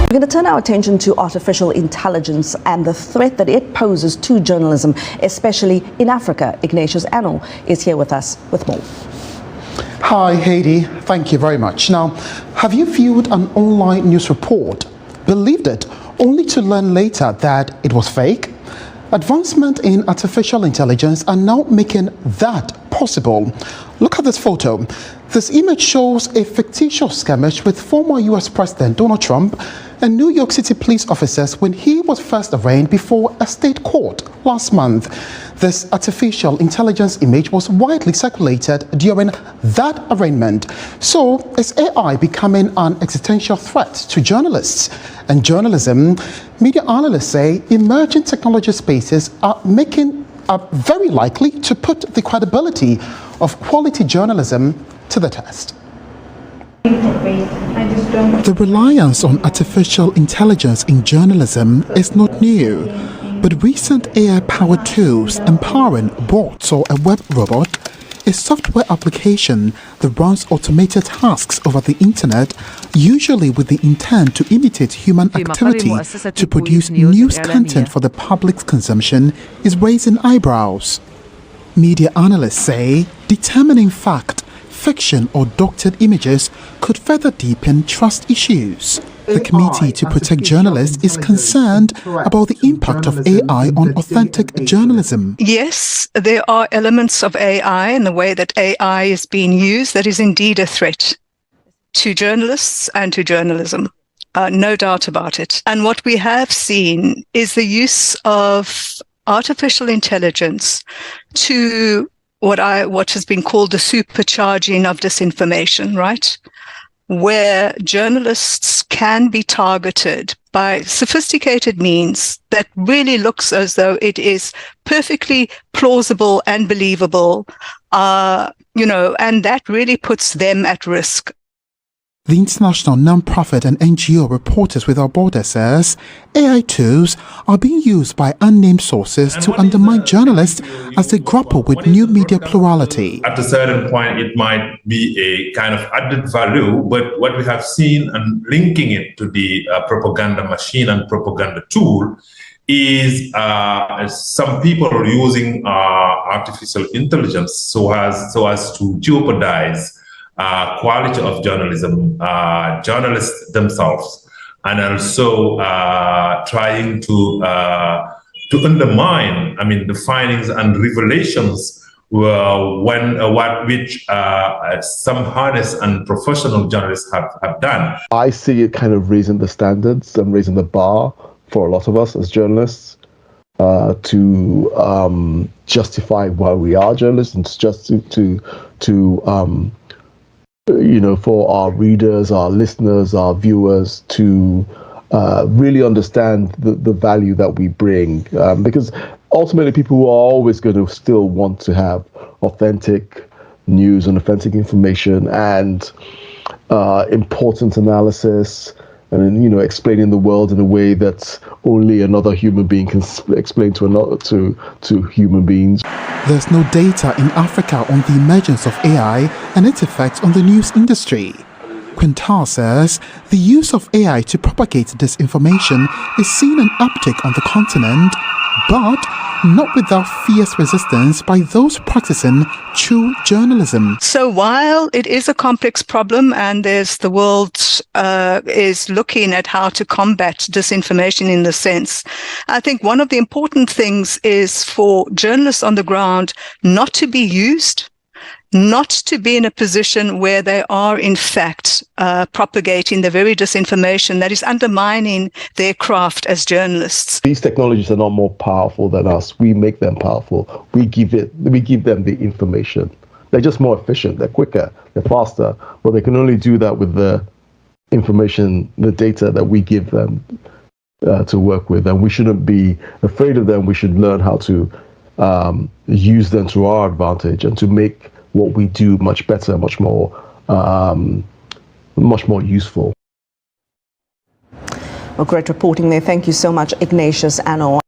We're going to turn our attention to artificial intelligence and the threat that it poses to journalism, especially in Africa. Ignatius Annor is here with us with more. Hi, Haiti. Thank you very much. Now, have you viewed an online news report, believed it, only to learn later that it was fake? Advancement in artificial intelligence are now making that possible. Look at this photo. This image shows a fictitious skirmish with former US President Donald Trump and New York City police officers when he was first arraigned before a state court last month. This artificial intelligence image was widely circulated during that arraignment. So is AI becoming an existential threat to journalists and journalism? Media analysts say emerging technology spaces are very likely to put the credibility of quality journalism to the test. The reliance on artificial intelligence in journalism is not new, but recent AI-powered tools empowering bots or a web robot, a software application that runs automated tasks over the internet, usually with the intent to imitate human activity to produce news content for the public's consumption, is raising eyebrows. Media analysts say determining fact, fiction or doctored images could further deepen trust issues. The Committee to Protect Journalists is concerned about the impact of AI on authentic journalism. Yes, there are elements of AI and the way that AI is being used that is indeed a threat to journalists and to journalism. No doubt about it. And what we have seen is the use of artificial intelligence to what has been called the supercharging of disinformation, right? Where journalists can be targeted by sophisticated means that really looks as though it is perfectly plausible and believable, and that really puts them at risk. The international non-profit and NGO Reporters Without Borders says AI tools are being used by unnamed sources to undermine journalists as they grapple with new media plurality. At a certain point, it might be a kind of added value, but what we have seen and linking it to the propaganda machine and propaganda tool is some people are using artificial intelligence so as to jeopardize quality of journalism, journalists themselves, and also trying to undermine, the findings and revelations which some honest and professional journalists have done. I see it kind of raising the standards and raising the bar for a lot of us as journalists to justify why we are journalists, and just to for our readers, our listeners, our viewers to really understand the value that we bring. Because ultimately people are always going to still want to have authentic news and authentic information and important analysis, and explaining the world in a way that only another human being can explain to human beings. There's no data in Africa on the emergence of AI and its effects on the news industry. Quintal says the use of AI to propagate disinformation is seeing an uptick on the continent, but not without fierce resistance by those practicing true journalism. So while it is a complex problem and the world is looking at how to combat disinformation in the sense, I think one of the important things is for journalists on the ground not to be used, not to be in a position where they are in fact propagating the very disinformation that is undermining their craft as journalists. These technologies are not more powerful than us. We make them powerful. We give them the information. They're just more efficient. They're quicker. They're faster. But they can only do that with the information, the data that we give them to work with. And we shouldn't be afraid of them. We should learn how to use them to our advantage and to make what we do much better, much more useful. Well, great reporting there. Thank you so much, Ignatius Annor.